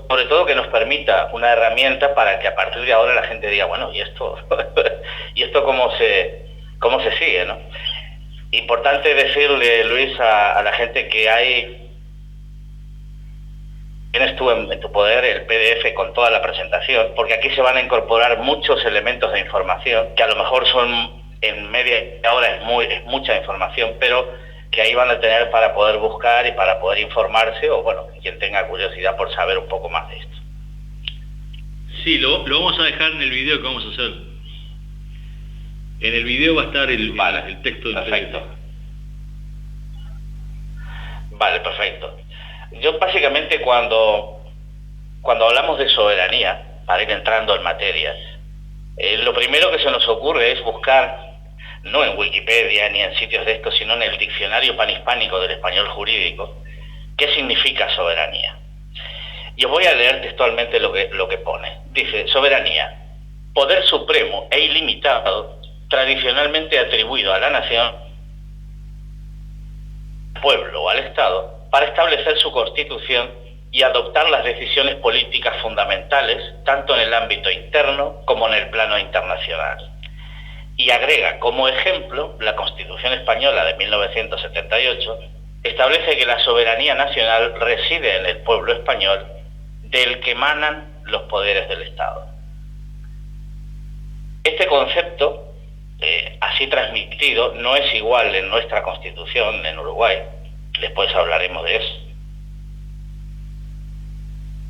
sobre todo que nos permita una herramienta para que a partir de ahora la gente diga, bueno, ¿y esto? ¿Y esto cómo se sigue, no? Importante decirle, Luis, a la gente que tienes tú en tu poder el PDF con toda la presentación, porque aquí se van a incorporar muchos elementos de información, que a lo mejor son en media hora, es mucha información, pero que ahí van a tener para poder buscar y para poder informarse, o bueno, quien tenga curiosidad por saber un poco más de esto. Sí, lo vamos a dejar en el video que vamos a hacer. En el video va a estar el texto del perfecto. PDF. Vale, perfecto. Yo básicamente cuando hablamos de soberanía, para ir entrando en materia, lo primero que se nos ocurre es buscar, no en Wikipedia ni en sitios de estos, sino en el diccionario panhispánico del español jurídico, qué significa soberanía. Y os voy a leer textualmente lo que pone. Dice, soberanía, poder supremo e ilimitado, tradicionalmente atribuido a la nación, al pueblo o al Estado, para establecer su constitución y adoptar las decisiones políticas fundamentales, tanto en el ámbito interno como en el plano internacional. Y agrega como ejemplo la Constitución Española de 1978, establece que la soberanía nacional reside en el pueblo español, del que emanan los poderes del Estado. Este concepto, así transmitido, no es igual en nuestra Constitución en Uruguay, después hablaremos de eso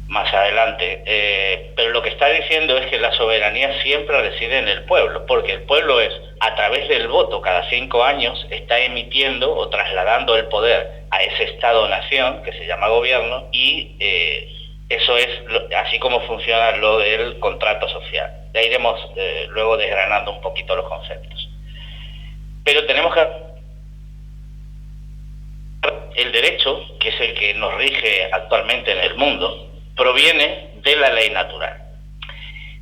más adelante, pero lo que está diciendo es que la soberanía siempre reside en el pueblo, porque el pueblo es, a través del voto, cada 5 años, está emitiendo o trasladando el poder a ese Estado-nación, que se llama gobierno, y eso es así como funciona lo del contrato social. Ya iremos luego desgranando un poquito los conceptos. Pero tenemos que... El derecho, que es el que nos rige actualmente en el mundo, proviene de la ley natural.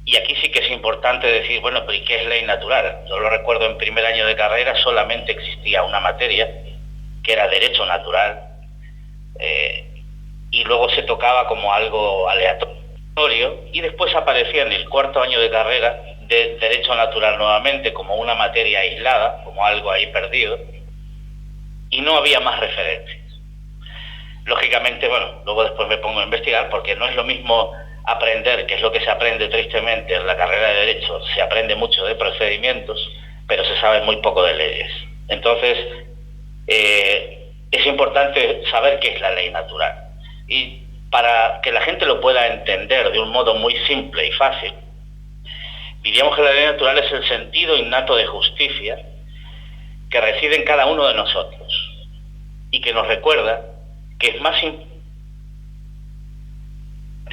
Y aquí sí que es importante decir, bueno, pero ¿y qué es ley natural? Yo lo recuerdo en primer año de carrera, solamente existía una materia, que era derecho natural, y luego se tocaba como algo aleatorio, y después aparecía en el cuarto año de carrera de derecho natural nuevamente, como una materia aislada, como algo ahí perdido, y no había más referencias. Lógicamente, bueno, luego después me pongo a investigar, porque no es lo mismo aprender, que es lo que se aprende tristemente en la carrera de Derecho, se aprende mucho de procedimientos, pero se sabe muy poco de leyes. Entonces, es importante saber qué es la ley natural. Y para que la gente lo pueda entender de un modo muy simple y fácil, diríamos que la ley natural es el sentido innato de justicia que reside en cada uno de nosotros y que nos recuerda que es más importante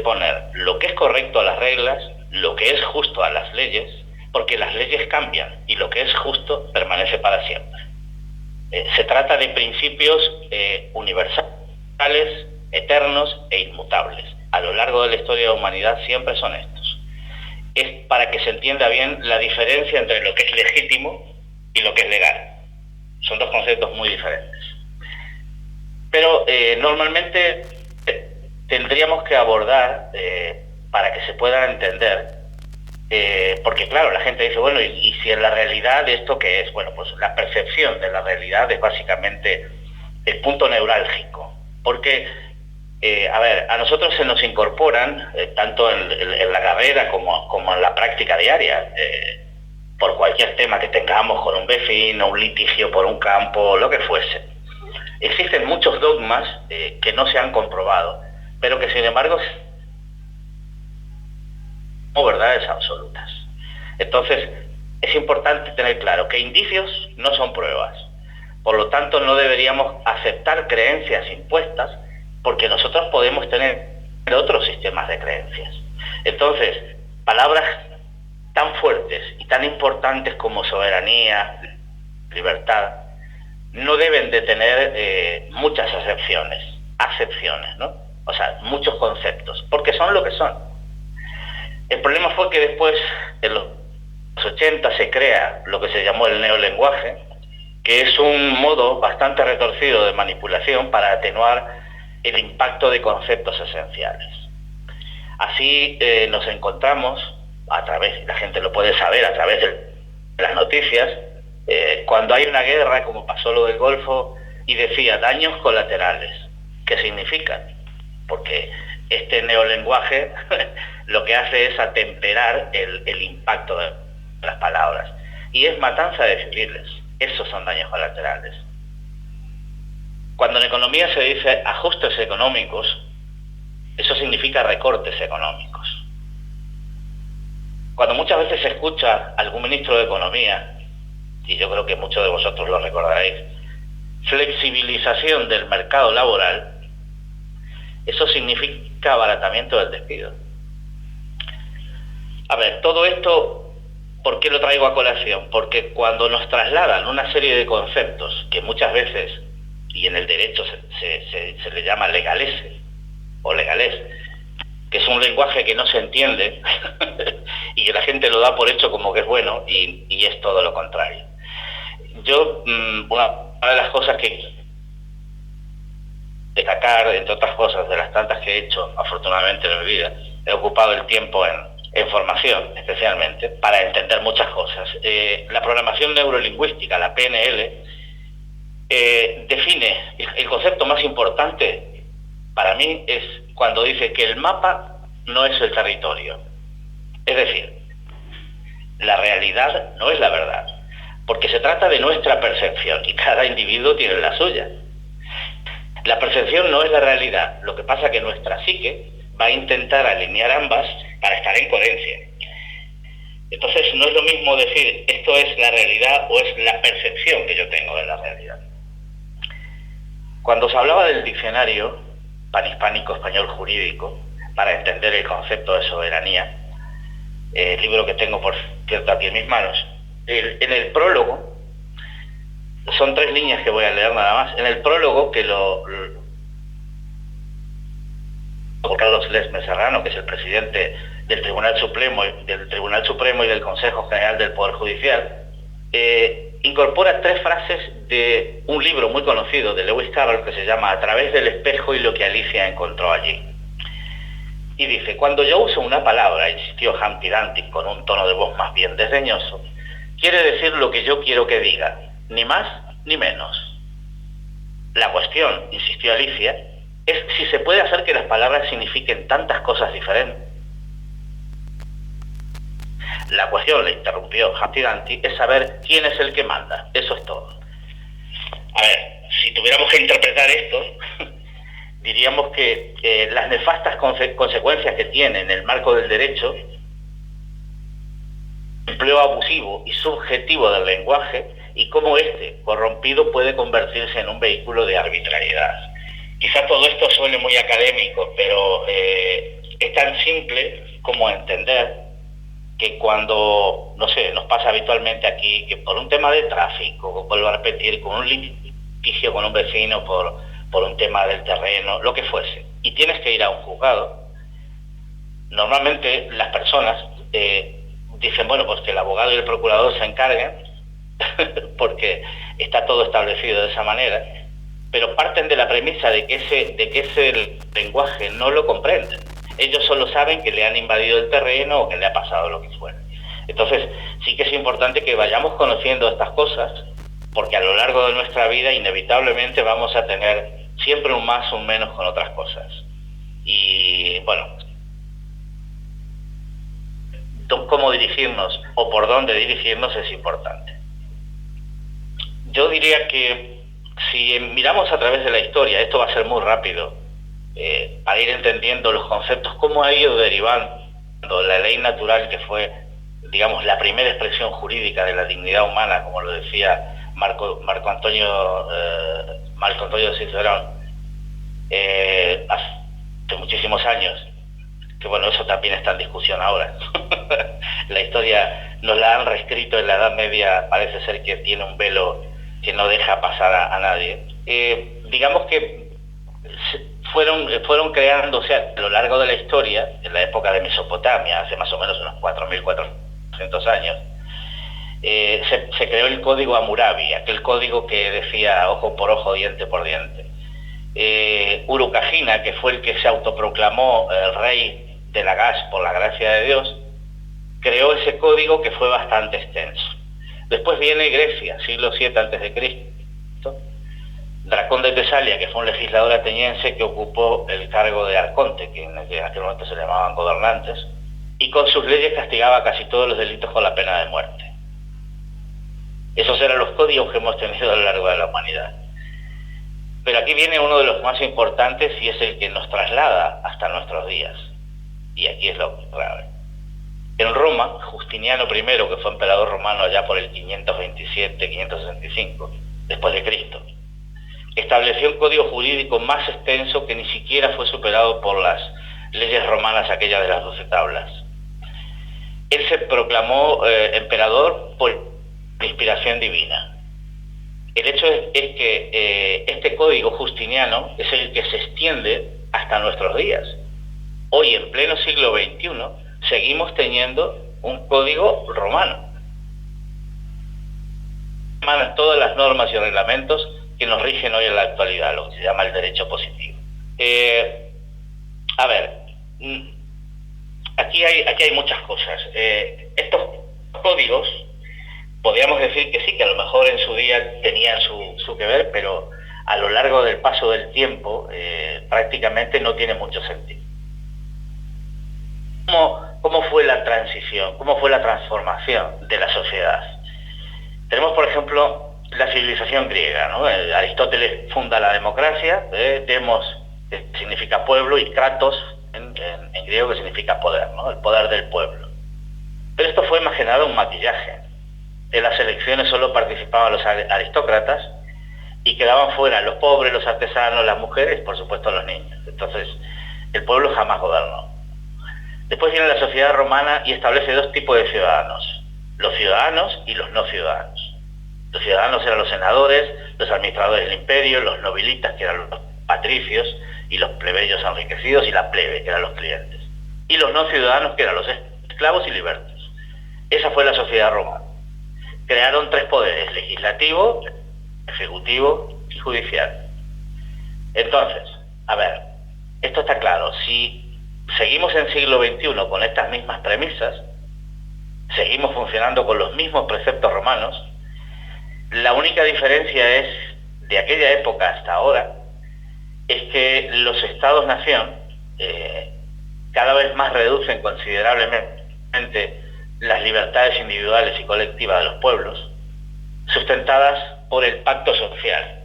poner lo que es correcto a las reglas, lo que es justo a las leyes, porque las leyes cambian y lo que es justo permanece para siempre. Se trata de principios universales, eternos e inmutables. A lo largo de la historia de la humanidad siempre son estos. Es para que se entienda bien la diferencia entre lo que es legítimo y lo que es legal. Son dos conceptos muy diferentes. Pero normalmente tendríamos que abordar, para que se pueda entender, porque claro, la gente dice, bueno, ¿y si en la realidad esto qué es? Bueno, pues la percepción de la realidad es básicamente el punto neurálgico. Porque, a nosotros se nos incorporan, tanto en la carrera como en la práctica diaria, por cualquier tema que tengamos, con un vecino, un litigio por un campo, lo que fuese. Existen muchos dogmas que no se han comprobado, pero que sin embargo son verdades absolutas. Entonces, es importante tener claro que indicios no son pruebas. Por lo tanto, no deberíamos aceptar creencias impuestas, porque nosotros podemos tener otros sistemas de creencias. Entonces, palabras tan fuertes y tan importantes como soberanía, libertad, no deben de tener muchas acepciones, ¿no? O sea, muchos conceptos, porque son lo que son. El problema fue que después, en los 80, se crea lo que se llamó el neolenguaje, que es un modo bastante retorcido de manipulación para atenuar el impacto de conceptos esenciales. Así nos encontramos, la gente lo puede saber a través de las noticias, cuando hay una guerra, como pasó lo del Golfo, y decía daños colaterales. ¿Qué significan? Porque este neolenguaje lo que hace es atemperar el impacto de las palabras. Y es matanza de civiles. Esos son daños colaterales. Cuando en economía se dice ajustes económicos, eso significa recortes económicos. Cuando muchas veces se escucha a algún ministro de Economía, y yo creo que muchos de vosotros lo recordaréis, flexibilización del mercado laboral, eso significa abaratamiento del despido. A ver, todo esto, ¿por qué lo traigo a colación? Porque cuando nos trasladan una serie de conceptos que muchas veces, y en el derecho se le llama legalese o legalés, que es un lenguaje que no se entiende y que la gente lo da por hecho como que es bueno, y es todo lo contrario. Yo, una de las cosas que destacar, entre otras cosas, de las tantas que he hecho, afortunadamente en mi vida, he ocupado el tiempo en formación, especialmente, para entender muchas cosas. La programación neurolingüística, la PNL, define el concepto más importante para mí es cuando dice que el mapa no es el territorio. Es decir, la realidad no es la verdad, porque se trata de nuestra percepción y cada individuo tiene la suya. La percepción no es la realidad, lo que pasa es que nuestra psique va a intentar alinear ambas para estar en coherencia. Entonces no es lo mismo decir esto es la realidad o es la percepción que yo tengo de la realidad. Cuando se hablaba del diccionario panhispánico español jurídico, para entender el concepto de soberanía, el libro que tengo, por cierto, aquí en mis manos, en el prólogo, son 3 líneas que voy a leer nada más, en el prólogo que Carlos Lesmes Serrano, que es el presidente del Tribunal Supremo y del Consejo General del Poder Judicial, incorpora 3 frases de un libro muy conocido de Lewis Carroll que se llama A través del espejo y lo que Alicia encontró allí. Y dice, cuando yo uso una palabra, insistió Humpty Dumpty con un tono de voz más bien desdeñoso, quiere decir lo que yo quiero que diga, ni más ni menos. La cuestión, insistió Alicia, es si se puede hacer que las palabras signifiquen tantas cosas diferentes. La cuestión, le interrumpió Humpty Dumpty, es saber quién es el que manda. Eso es todo. A ver, si tuviéramos que interpretar esto, diríamos que las nefastas consecuencias que tiene en el marco del derecho, empleo abusivo y subjetivo del lenguaje, y cómo este, corrompido, puede convertirse en un vehículo de arbitrariedad. Quizá todo esto suene muy académico, pero es tan simple como entender que cuando, no sé, nos pasa habitualmente aquí, que por un tema de tráfico, vuelvo a repetir, con un litigio con un vecino por un tema del terreno, lo que fuese, y tienes que ir a un juzgado, normalmente las personas dicen, bueno, pues que el abogado y el procurador se encarguen, porque está todo establecido de esa manera, pero parten de la premisa de que ese lenguaje no lo comprenden. Ellos solo saben que le han invadido el terreno o que le ha pasado lo que fuera. Entonces, sí que es importante que vayamos conociendo estas cosas, porque a lo largo de nuestra vida inevitablemente vamos a tener siempre un más o un menos con otras cosas. Y, bueno, cómo dirigirnos o por dónde dirigirnos es importante. Yo diría que si miramos a través de la historia, esto va a ser muy rápido, para ir entendiendo los conceptos, cómo ha ido derivando la ley natural, que fue, digamos, la primera expresión jurídica de la dignidad humana, como lo decía Marco Antonio Cicerón, hace muchísimos años, que bueno, eso también está en discusión ahora. La historia nos la han reescrito en la Edad Media, parece ser que tiene un velo que no deja pasar a nadie. Digamos que fueron creándose a lo largo de la historia, en la época de Mesopotamia, hace más o menos unos 4.400 años, se creó el código Hammurabi, aquel código que decía ojo por ojo, diente por diente. Urukagina, que fue el que se autoproclamó el rey de Lagash, por la gracia de Dios, creó ese código que fue bastante extenso. Después viene Grecia, siglo VII a.C., Dracón de Tesalia, que fue un legislador ateniense que ocupó el cargo de arconte, que en aquel momento se llamaban gobernantes, y con sus leyes castigaba casi todos los delitos con la pena de muerte. Esos eran los códigos que hemos tenido a lo largo de la humanidad. Pero aquí viene uno de los más importantes y es el que nos traslada hasta nuestros días. Y aquí es lo grave. En Roma, Justiniano I, que fue emperador romano allá por el 527-565 después de Cristo, estableció un código jurídico más extenso que ni siquiera fue superado por las leyes romanas, aquellas de las 12 tablas. Él se proclamó emperador por inspiración divina. El hecho es que este código justiniano es el que se extiende hasta nuestros días. Hoy, en pleno siglo XXI, seguimos teniendo un código romano. Todas las normas y reglamentos que nos rigen hoy en la actualidad, lo que se llama el derecho positivo. Aquí hay muchas cosas. Estos códigos, podríamos decir que sí, que a lo mejor en su día tenían su que ver, pero a lo largo del paso del tiempo prácticamente no tiene mucho sentido. ¿Cómo fue la transición? ¿Cómo fue la transformación de la sociedad? Tenemos, por ejemplo, la civilización griega, ¿no? Aristóteles funda la democracia, demos, que significa pueblo, y kratos, en griego, que significa poder, ¿no? El poder del pueblo. Pero esto fue más que nada un maquillaje. En las elecciones solo participaban los aristócratas y quedaban fuera los pobres, los artesanos, las mujeres y por supuesto los niños. Entonces, el pueblo jamás gobernó. Después viene la sociedad romana y establece dos tipos de ciudadanos: los ciudadanos y los no ciudadanos. Los ciudadanos eran los senadores, los administradores del imperio, los nobilitas, que eran los patricios, y los plebeyos enriquecidos, y la plebe, que eran los clientes. Y los no ciudadanos, que eran los esclavos y libertos. Esa fue la sociedad romana. Crearon tres poderes: legislativo, ejecutivo y judicial. Entonces, esto está claro. Si seguimos en siglo XXI con estas mismas premisas, seguimos funcionando con los mismos preceptos romanos, la única diferencia es, de aquella época hasta ahora, es que los estados-nación cada vez más reducen considerablemente las libertades individuales y colectivas de los pueblos, sustentadas por el pacto social,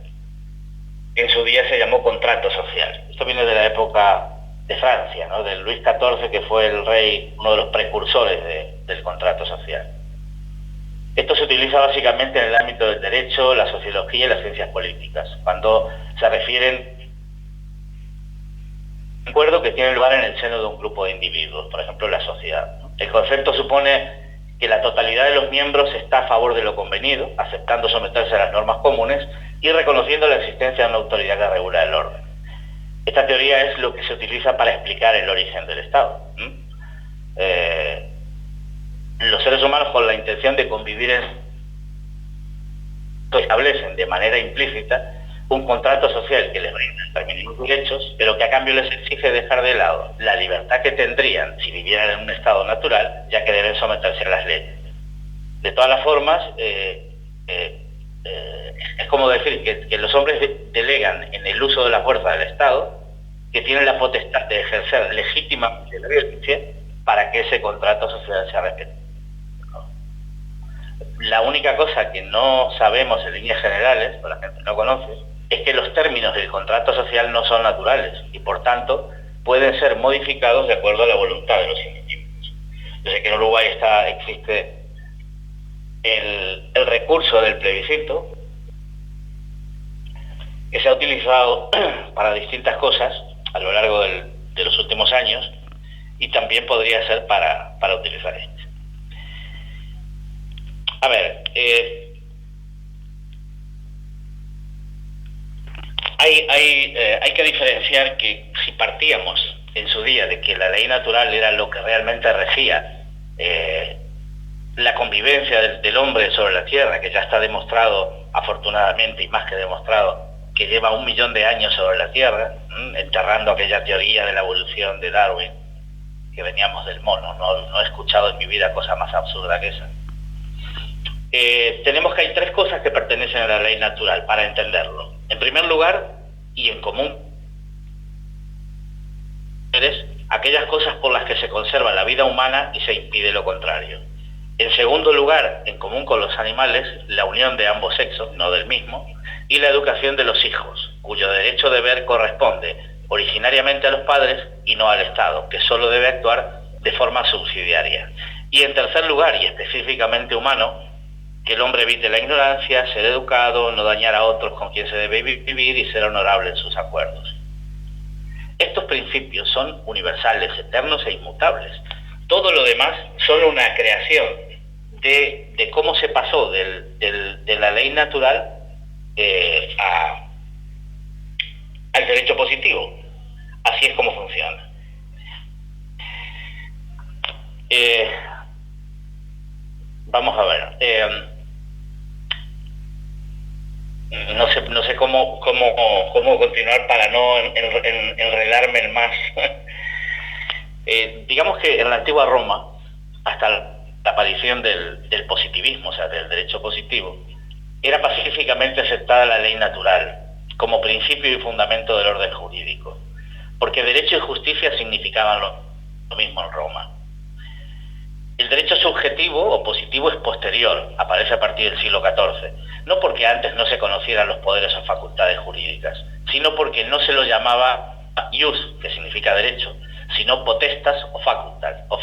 que en su día se llamó contrato social. Esto viene de la época de Francia, ¿no? De Luis XIV, que fue el rey, uno de los precursores del contrato social. Esto se utiliza básicamente en el ámbito del derecho, la sociología y las ciencias políticas, cuando se refieren a un acuerdo que tiene lugar en el seno de un grupo de individuos, por ejemplo la sociedad. El concepto supone que la totalidad de los miembros está a favor de lo convenido, aceptando someterse a las normas comunes y reconociendo la existencia de una autoridad que regula el orden. Esta teoría es lo que se utiliza para explicar el origen del Estado. Los seres humanos, con la intención de convivir establecen de manera implícita un contrato social que les brinda determinados derechos, pero que a cambio les exige dejar de lado la libertad que tendrían si vivieran en un estado natural, ya que deben someterse a las leyes. De todas las formas, es como decir que los hombres delegan en el uso de la fuerza del Estado, que tienen la potestad de ejercer legítimamente la violencia para que ese contrato social sea respetado. La única cosa que no sabemos en líneas generales, o la gente no conoce, es que los términos del contrato social no son naturales y por tanto pueden ser modificados de acuerdo a la voluntad de los individuos. Yo sé que en Uruguay existe el recurso del plebiscito, que se ha utilizado para distintas cosas a lo largo de los últimos años, y también podría ser para utilizar este. Hay que diferenciar que si partíamos en su día de que la ley natural era lo que realmente regía la convivencia del hombre sobre la tierra, que ya está demostrado, afortunadamente, y más que demostrado, que lleva 1.000.000 de años sobre la tierra, enterrando aquella teoría de la evolución de Darwin, que veníamos del mono. No he escuchado en mi vida cosa más absurda que esa. Tenemos que hay tres cosas que pertenecen a la ley natural para entenderlo. En primer lugar, y en común, aquellas cosas por las que se conserva la vida humana y se impide lo contrario. En segundo lugar, en común con los animales, la unión de ambos sexos, no del mismo, y la educación de los hijos, cuyo derecho de ver corresponde originariamente a los padres y no al Estado, que solo debe actuar de forma subsidiaria. Y en tercer lugar, y específicamente humano, que el hombre evite la ignorancia, ser educado, no dañar a otros con quien se debe vivir y ser honorable en sus acuerdos. Estos principios son universales, eternos e inmutables. Todo lo demás son una creación de cómo se pasó de la ley natural al derecho positivo. Así es como funciona. Vamos a ver. No sé cómo continuar para no enredarme más. Digamos que en la antigua Roma, hasta la aparición del positivismo, o sea, del derecho positivo, era pacíficamente aceptada la ley natural como principio y fundamento del orden jurídico, porque derecho y justicia significaban lo mismo en Roma. El derecho subjetivo o positivo es posterior, aparece a partir del siglo XIV, no porque antes no se conocieran los poderes o facultades jurídicas, sino porque no se lo llamaba ius, que significa derecho, sino potestas o facultas, o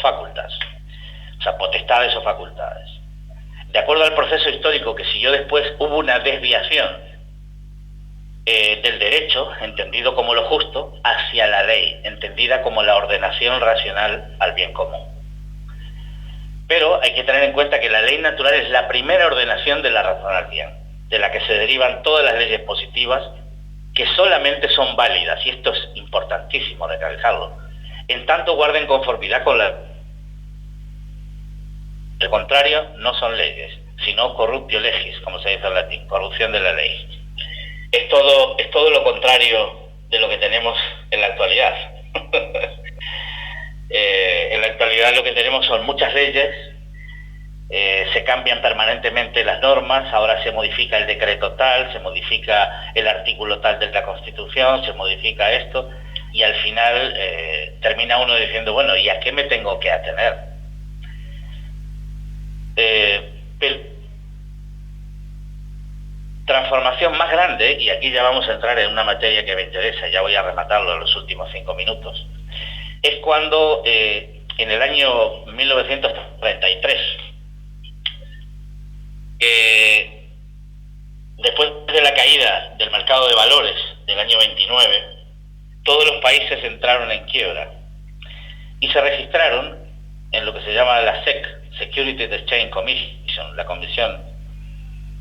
sea, potestades o facultades. De acuerdo al proceso histórico que siguió después, hubo una desviación del derecho, entendido como lo justo, hacia la ley, entendida como la ordenación racional al bien común. Pero hay que tener en cuenta que la ley natural es la primera ordenación de la razón al bien, de la que se derivan todas las leyes positivas, que solamente son válidas, y esto es importantísimo recalcarlo, en tanto guarden conformidad con la... Al contrario, no son leyes, sino corruptio legis, como se dice en latín, corrupción de la ley. Es todo lo contrario de lo que tenemos en la actualidad. En la actualidad lo que tenemos son muchas leyes, se cambian permanentemente las normas, ahora se modifica el decreto tal, se modifica el artículo tal de la Constitución, se modifica esto, y al final termina uno diciendo, bueno, ¿y a qué me tengo que atener? Transformación más grande, y aquí ya vamos a entrar en una materia que me interesa, ya voy a rematarlo en los últimos 5 minutos, es cuando en el año 1933, después de la caída del mercado de valores del año 29, todos los países entraron en quiebra y se registraron en lo que se llama la SEC, Securities Exchange Commission, la Comisión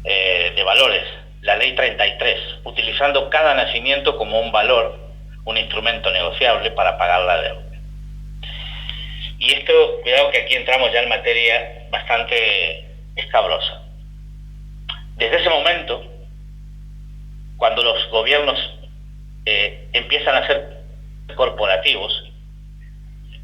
de Valores, la Ley 33, utilizando cada nacimiento como un valor, un instrumento negociable para pagar la deuda. Y esto, cuidado que aquí entramos ya en materia bastante escabrosa. Desde ese momento, cuando los gobiernos empiezan a ser corporativos,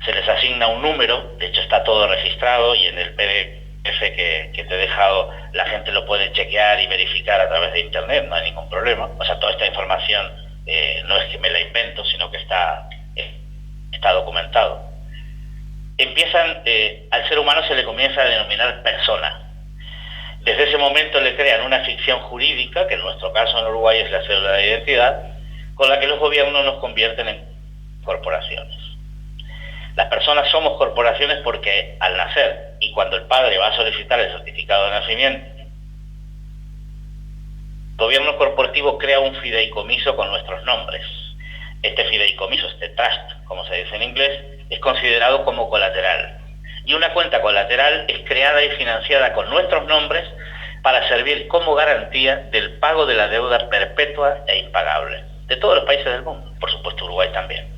se les asigna un número, de hecho está todo registrado y en el PDF que te he dejado la gente lo puede chequear y verificar a través de internet, no hay ningún problema. O sea, toda esta información no es que me la invento, sino que está documentado. Al ser humano se le comienza a denominar persona. Desde ese momento le crean una ficción jurídica, que en nuestro caso en Uruguay es la cédula de identidad, con la que los gobiernos nos convierten en corporaciones. Las personas somos corporaciones porque al nacer y cuando el padre va a solicitar el certificado de nacimiento, el gobierno corporativo crea un fideicomiso con nuestros nombres. Este fideicomiso, este trust, como se dice en inglés, es considerado como colateral. Y una cuenta colateral es creada y financiada con nuestros nombres para servir como garantía del pago de la deuda perpetua e impagable de todos los países del mundo, por supuesto Uruguay también.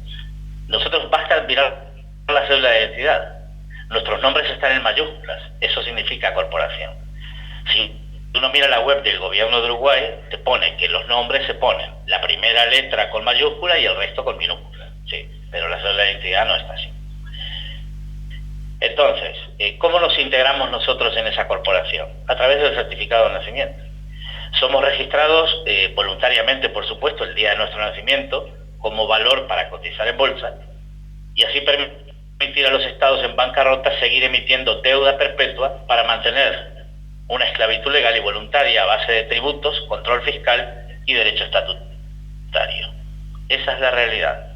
Nosotros basta mirar la cédula de identidad, nuestros nombres están en mayúsculas, eso significa corporación. Si uno mira la web del gobierno de Uruguay, te pone que los nombres se ponen la primera letra con mayúscula y el resto con minúscula, sí, pero la cédula de identidad no está así. Entonces, ¿cómo nos integramos nosotros en esa corporación? A través del certificado de nacimiento. Somos registrados voluntariamente, por supuesto, el día de nuestro nacimiento, como valor para cotizar en bolsa, y así permitir a los estados en bancarrota seguir emitiendo deuda perpetua para mantener una esclavitud legal y voluntaria a base de tributos, control fiscal y derecho estatutario. Esa es la realidad.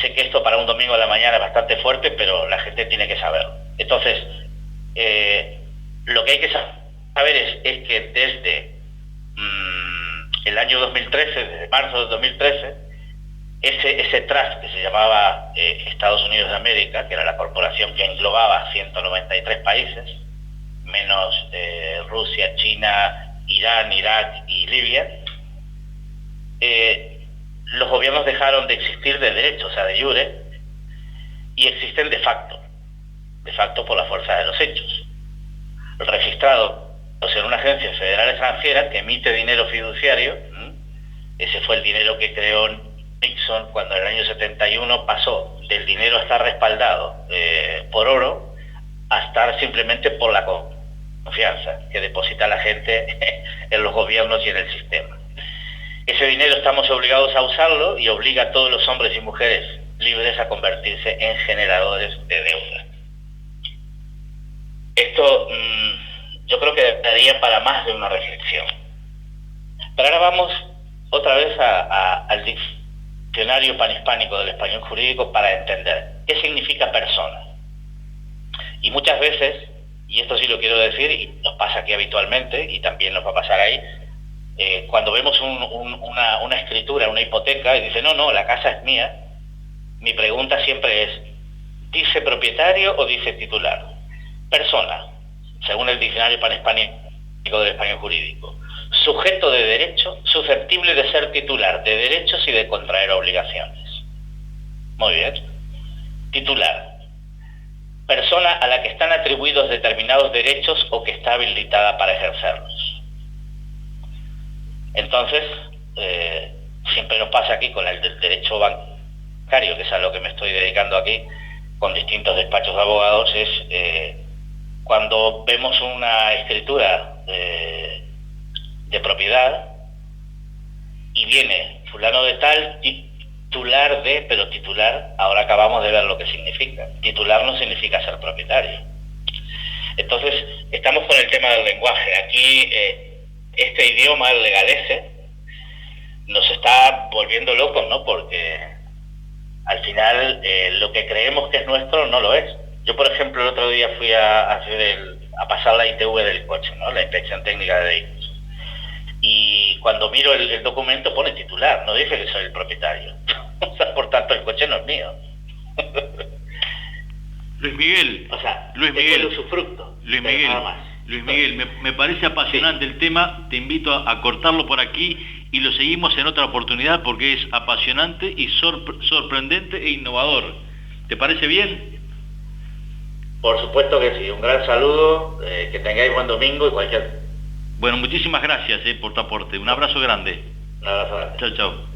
Sé que esto para un domingo a la mañana es bastante fuerte, pero la gente tiene que saberlo. Entonces, lo que hay que saber es que desde el año 2013, desde marzo de 2013, ese trust que se llamaba Estados Unidos de América, que era la corporación que englobaba 193 países, menos Rusia, China, Irán, Irak y Libia, los gobiernos dejaron de existir de derecho, o sea, de jure, y existen de facto por la fuerza de los hechos. Registrados en una agencia federal extranjera que emite dinero fiduciario, ese fue el dinero que creó Nixon cuando en el año 71 pasó del dinero a estar respaldado por oro a estar simplemente por la confianza que deposita la gente en los gobiernos y en el sistema. Ese dinero estamos obligados a usarlo y obliga a todos los hombres y mujeres libres a convertirse en generadores de deuda. Esto yo creo que daría para más de una reflexión. Pero ahora vamos otra vez al diccionario panhispánico del español jurídico para entender qué significa persona. Y muchas veces, y esto sí lo quiero decir, y nos pasa aquí habitualmente, y también nos va a pasar ahí, cuando vemos una escritura, una hipoteca, y dice, no, la casa es mía, mi pregunta siempre es, ¿dice propietario o dice titular? Persona, según el diccionario panhispánico del español jurídico. Sujeto de derecho, susceptible de ser titular de derechos y de contraer obligaciones. Muy bien. Titular. Persona a la que están atribuidos determinados derechos o que está habilitada para ejercerlos. Entonces, siempre nos pasa aquí con el del derecho bancario, que es a lo que me estoy dedicando aquí, con distintos despachos de abogados, es cuando vemos una escritura de propiedad y viene fulano de tal, titular de, pero titular, ahora acabamos de ver lo que significa. Titular no significa ser propietario. Entonces, estamos con el tema del lenguaje. Aquí, este idioma, el legalese, nos está volviendo locos, ¿no? Porque al final lo que creemos que es nuestro no lo es. Yo, por ejemplo, el otro día fui a pasar la ITV del coche, ¿no? La inspección técnica de vehículos. Y cuando miro el documento pone titular, no dice que soy el propietario. O sea, por tanto, el coche no es mío. Luis Miguel, o sea, Luis Miguel, es el usufructo, Luis Miguel, nada más. Luis Miguel, me parece apasionante el tema, te invito a cortarlo por aquí y lo seguimos en otra oportunidad porque es apasionante y sorprendente e innovador. ¿Te parece bien? Por supuesto que sí, un gran saludo, que tengáis buen domingo y cualquier... Bueno, muchísimas gracias por tu aporte, un abrazo grande. Un abrazo grande. Chao, chao.